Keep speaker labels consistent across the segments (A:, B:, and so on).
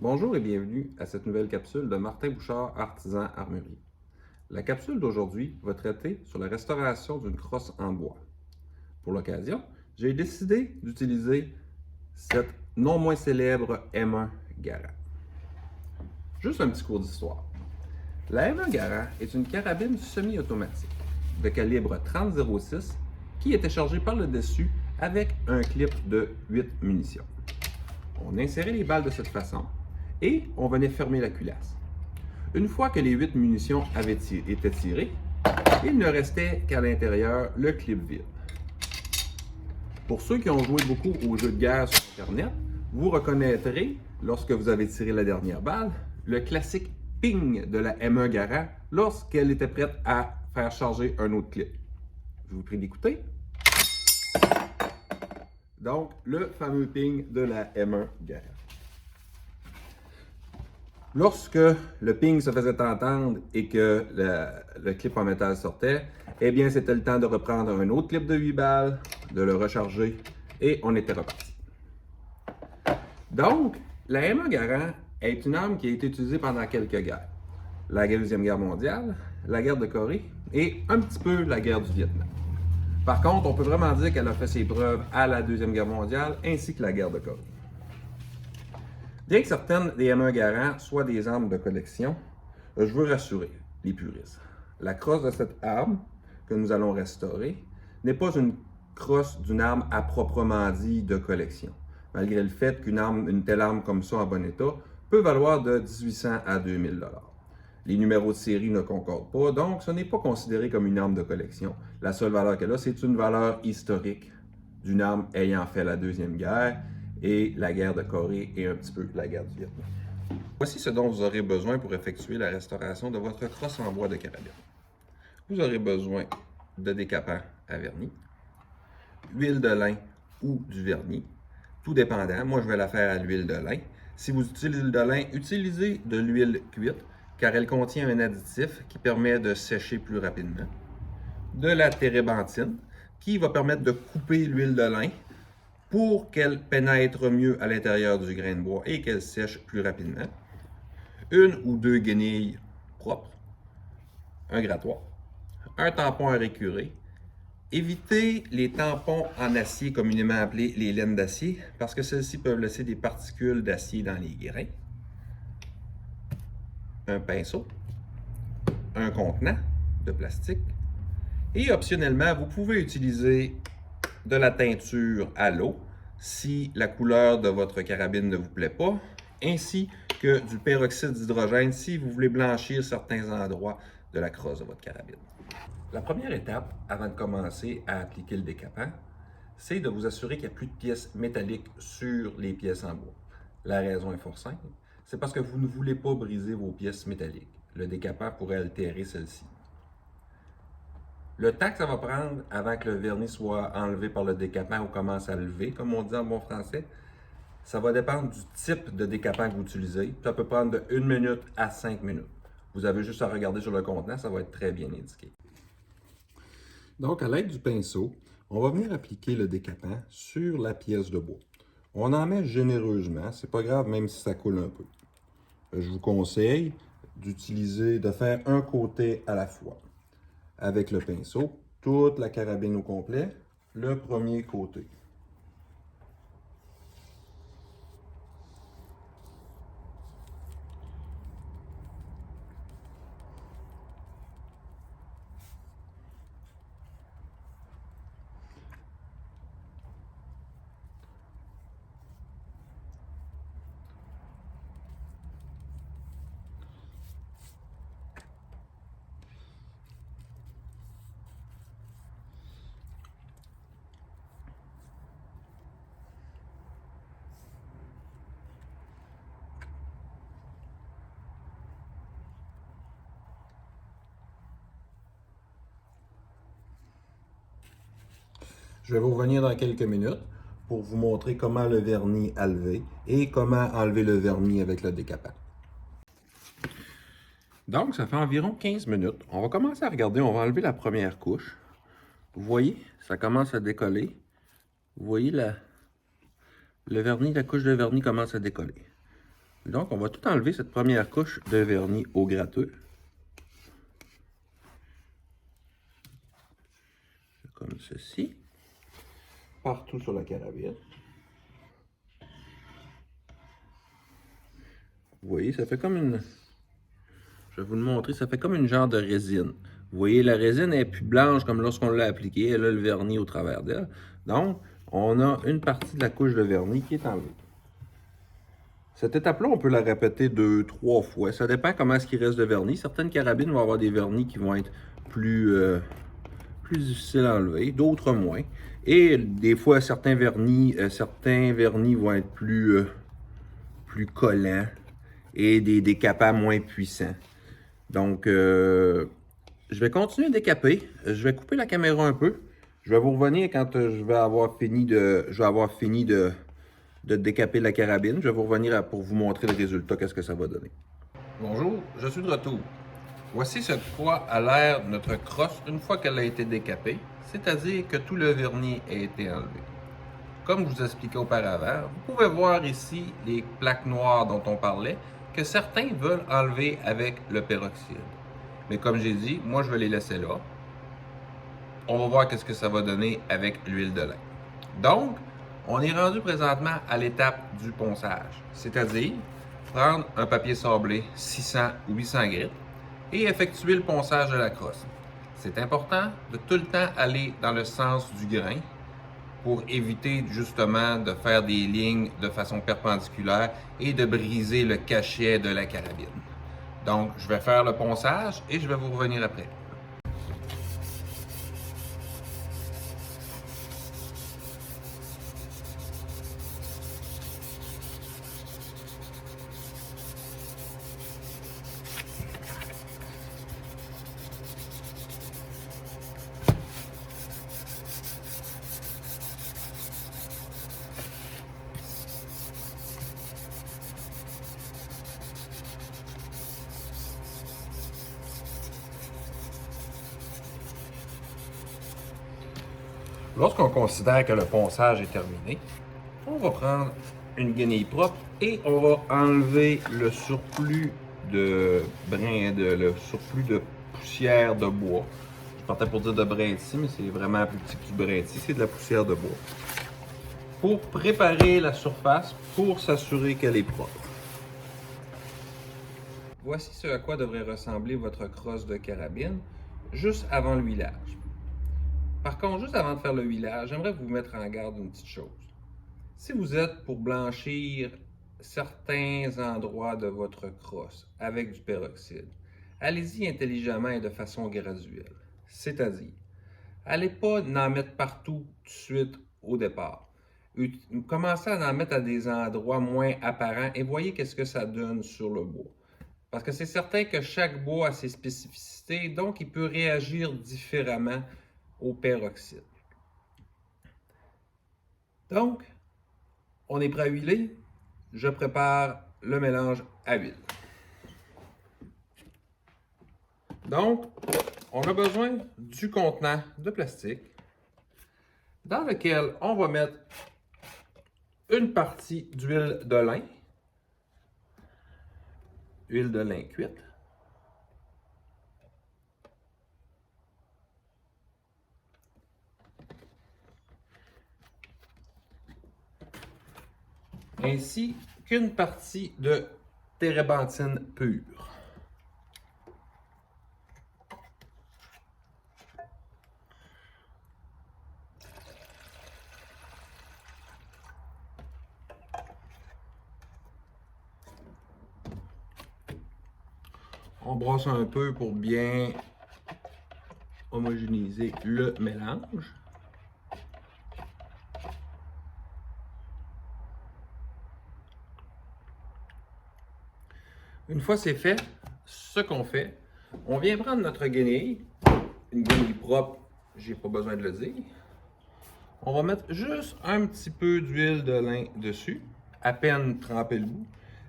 A: Bonjour et bienvenue à cette nouvelle capsule de Martin Bouchard, artisan armurier. La capsule d'aujourd'hui va traiter sur la restauration d'une crosse en bois. Pour l'occasion, j'ai décidé d'utiliser cette non moins célèbre M1 Garand. Juste un petit cours d'histoire. La M1 Garand est une carabine semi-automatique de calibre 30-06 qui était chargée par le dessus avec un clip de 8 munitions. On insérait les balles de cette façon et on venait fermer la culasse. Une fois que les 8 munitions été tirées, il ne restait qu'à l'intérieur le clip vide. Pour ceux qui ont joué beaucoup aux jeux de guerre sur Internet, vous reconnaîtrez, lorsque vous avez tiré la dernière balle, le classique ping de la M1 Garand lorsqu'elle était prête à faire charger un autre clip. Je vous prie d'écouter. Donc, le fameux ping de la M1 Garand. Lorsque le ping se faisait entendre et que le clip en métal sortait, eh bien, c'était le temps de reprendre un autre clip de 8 balles, de le recharger et on était reparti. Donc, la M1 Garand est une arme qui a été utilisée pendant quelques guerres. La Deuxième Guerre mondiale, la guerre de Corée et un petit peu la guerre du Vietnam. Par contre, on peut vraiment dire qu'elle a fait ses preuves à la Deuxième Guerre mondiale ainsi que la guerre de Corée. Bien que certaines des M1 Garand soient des armes de collection, je veux rassurer les puristes. La crosse de cette arme que nous allons restaurer n'est pas une crosse d'une arme à proprement dit de collection, malgré le fait une telle arme comme ça en bon état peut valoir de 1800 à 2000 $. Les numéros de série ne concordent pas, donc ce n'est pas considéré comme une arme de collection. La seule valeur qu'elle a, c'est une valeur historique d'une arme ayant fait la Deuxième Guerre et la guerre de Corée et un petit peu la guerre du Vietnam. Voici ce dont vous aurez besoin pour effectuer la restauration de votre crosse en bois de carabine. Vous aurez besoin de décapants à vernis, huile de lin ou du vernis, tout dépendant. Moi, je vais la faire à l'huile de lin. Si vous utilisez l'huile de lin, utilisez de l'huile cuite car elle contient un additif qui permet de sécher plus rapidement. De la térébenthine qui va permettre de couper l'huile de lin pour qu'elle pénètre mieux à l'intérieur du grain de bois et qu'elle sèche plus rapidement. Une ou deux guenilles propres, un grattoir, un tampon à récurer. Évitez les tampons en acier, communément appelés les laines d'acier, parce que celles-ci peuvent laisser des particules d'acier dans les grains. Un pinceau, un contenant de plastique et optionnellement, vous pouvez utiliser de la teinture à l'eau si la couleur de votre carabine ne vous plaît pas, ainsi que du peroxyde d'hydrogène si vous voulez blanchir certains endroits de la crosse de votre carabine. La première étape avant de commencer à appliquer le décapant, c'est de vous assurer qu'il n'y a plus de pièces métalliques sur les pièces en bois. La raison est fort simple, c'est parce que vous ne voulez pas briser vos pièces métalliques. Le décapant pourrait altérer celles-ci. Le temps que ça va prendre avant que le vernis soit enlevé par le décapant ou commence à lever, comme on dit en bon français, ça va dépendre du type de décapant que vous utilisez. Ça peut prendre de 1 minute à 5 minutes. Vous avez juste à regarder sur le contenant, ça va être très bien indiqué. Donc, à l'aide du pinceau, on va venir appliquer le décapant sur la pièce de bois. On en met généreusement, c'est pas grave même si ça coule un peu. Je vous conseille de faire un côté à la fois. Avec le pinceau, toute la carabine au complet, le premier côté. Je vais vous revenir dans quelques minutes pour vous montrer comment le vernis a levé et comment enlever le vernis avec le décapant. Donc, ça fait environ 15 minutes. On va commencer à regarder, on va enlever la première couche. Vous voyez, ça commence à décoller. Vous voyez, le vernis, la couche de vernis commence à décoller. Donc, on va tout enlever cette première couche de vernis au gratteux. Comme ceci. Partout sur la carabine. Vous voyez, ça fait comme une... Je vais vous le montrer, ça fait comme une genre de résine. Vous voyez, la résine est plus blanche comme lorsqu'on l'a appliquée. Elle a le vernis au travers d'elle. Donc, on a une partie de la couche de vernis qui est enlevée. Cette étape-là, on peut la répéter 2, 3 fois. Ça dépend comment est-ce qu'il reste de vernis. Certaines carabines vont avoir des vernis qui vont être plus difficiles à enlever, d'autres moins. Et des fois, certains vernis vont être plus collants et des décapants moins puissants. Donc, je vais continuer à décaper. Je vais couper la caméra un peu. Je vais vous revenir quand je vais avoir fini de décaper la carabine. Je vais vous revenir pour vous montrer le résultat, qu'est-ce que ça va donner. Bonjour, je suis de retour. Voici ce quoi a l'air notre crosse une fois qu'elle a été décapée, c'est-à-dire que tout le vernis a été enlevé. Comme je vous expliquais auparavant, vous pouvez voir ici les plaques noires dont on parlait, que certains veulent enlever avec le peroxyde. Mais comme j'ai dit, moi je vais les laisser là. On va voir qu'est-ce que ça va donner avec l'huile de lin. Donc, on est rendu présentement à l'étape du ponçage, c'est-à-dire prendre un papier sablé 600 ou 800 grit et effectuer le ponçage de la crosse. C'est important de tout le temps aller dans le sens du grain pour éviter justement de faire des lignes de façon perpendiculaire et de briser le cachet de la carabine. Donc, je vais faire le ponçage et je vais vous revenir après. Lorsqu'on considère que le ponçage est terminé, on va prendre une guenille propre et on va enlever le surplus de le surplus de poussière de bois. Je partais pour dire de brin ici, mais c'est vraiment plus petit que du brin ici, c'est de la poussière de bois. Pour préparer la surface, pour s'assurer qu'elle est propre. Voici ce à quoi devrait ressembler votre crosse de carabine juste avant le huilage. Par contre, juste avant de faire le huilage, j'aimerais vous mettre en garde une petite chose. Si vous êtes pour blanchir certains endroits de votre crosse avec du peroxyde, allez-y intelligemment et de façon graduelle. C'est-à-dire, allez pas en mettre partout tout de suite au départ. Commencez à en mettre à des endroits moins apparents et voyez qu'est-ce que ça donne sur le bois. Parce que c'est certain que chaque bois a ses spécificités, donc il peut réagir différemment au peroxyde. Donc, on est prêt à huiler. Je prépare le mélange à huile. Donc, on a besoin du contenant de plastique dans lequel on va mettre une partie d'huile de lin, huile de lin cuite, ainsi qu'une partie de térébenthine pure. On brosse un peu pour bien homogénéiser le mélange. Une fois c'est fait, ce qu'on fait, on vient prendre notre guenille, une guenille propre, j'ai pas besoin de le dire. On va mettre juste un petit peu d'huile de lin dessus, à peine tremper le bout,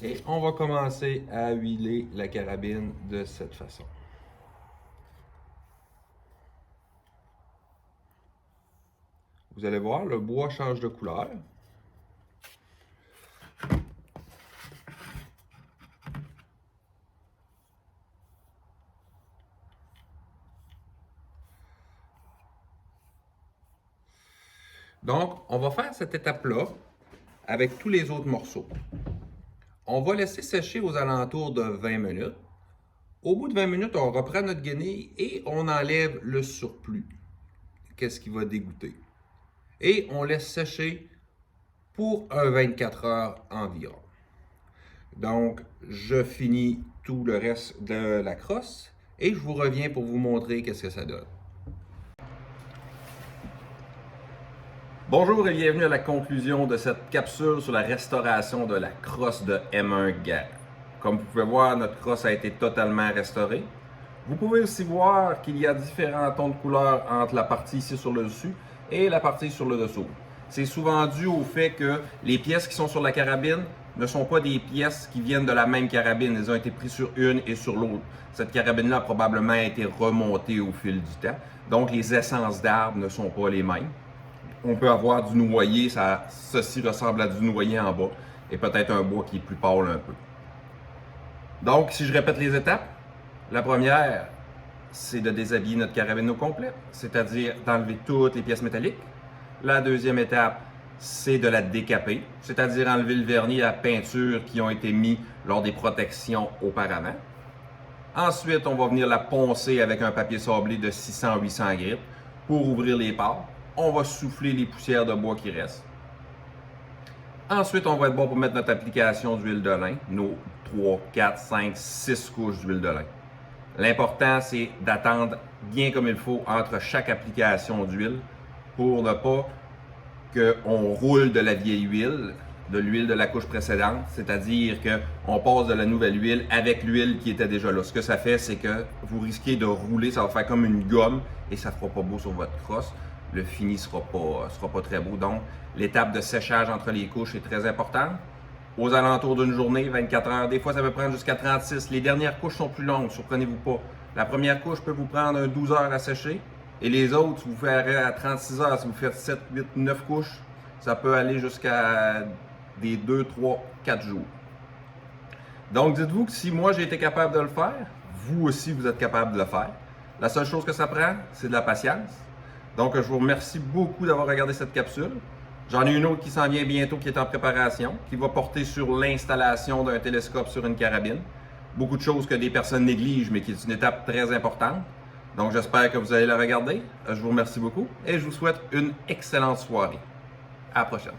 A: et on va commencer à huiler la carabine de cette façon. Vous allez voir, le bois change de couleur. Donc, on va faire cette étape-là avec tous les autres morceaux. On va laisser sécher aux alentours de 20 minutes. Au bout de 20 minutes, on reprend notre guenille et on enlève le surplus. Qu'est-ce qui va dégoûter? Et on laisse sécher pour un 24 heures environ. Donc, je finis tout le reste de la crosse et je vous reviens pour vous montrer qu'est-ce que ça donne. Bonjour et bienvenue à la conclusion de cette capsule sur la restauration de la crosse de M1 Guerre. Comme vous pouvez voir, notre crosse a été totalement restaurée. Vous pouvez aussi voir qu'il y a différents tons de couleur entre la partie ici sur le dessus et la partie sur le dessous. C'est souvent dû au fait que les pièces qui sont sur la carabine ne sont pas des pièces qui viennent de la même carabine. Elles ont été prises sur une et sur l'autre. Cette carabine-là a probablement été remontée au fil du temps. Donc, les essences d'arbres ne sont pas les mêmes. On peut avoir du noyer, ceci ressemble à du noyer en bas, et peut-être un bois qui est plus pâle un peu. Donc, si je répète les étapes, la première, c'est de déshabiller notre carabine au complet, c'est-à-dire d'enlever toutes les pièces métalliques. La deuxième étape, c'est de la décaper, c'est-à-dire enlever le vernis et la peinture qui ont été mis lors des protections auparavant. Ensuite, on va venir la poncer avec un papier sablé de 600-800 grips pour ouvrir les pores. On va souffler les poussières de bois qui restent. Ensuite, on va être bon pour mettre notre application d'huile de lin, nos 3, 4, 5, 6 couches d'huile de lin. L'important, c'est d'attendre bien comme il faut entre chaque application d'huile pour ne pas qu'on roule de la vieille huile, de l'huile de la couche précédente, c'est-à-dire qu'on passe de la nouvelle huile avec l'huile qui était déjà là. Ce que ça fait, c'est que vous risquez de rouler, ça va faire comme une gomme et ça ne fera pas beau sur votre crosse. Le fini ne sera pas très beau. Donc, l'étape de séchage entre les couches est très importante. Aux alentours d'une journée, 24 heures, des fois ça peut prendre jusqu'à 36. Les dernières couches sont plus longues, surprenez-vous pas. La première couche peut vous prendre 12 heures à sécher et les autres, vous ferez à 36 heures. Si vous faites 7, 8, 9 couches, ça peut aller jusqu'à des 2, 3, 4 jours. Donc, dites-vous que si moi j'ai été capable de le faire, vous aussi vous êtes capable de le faire. La seule chose que ça prend, c'est de la patience. Donc, je vous remercie beaucoup d'avoir regardé cette capsule. J'en ai une autre qui s'en vient bientôt, qui est en préparation, qui va porter sur l'installation d'un télescope sur une carabine. Beaucoup de choses que des personnes négligent, mais qui est une étape très importante. Donc, j'espère que vous allez la regarder. Je vous remercie beaucoup et je vous souhaite une excellente soirée. À la prochaine.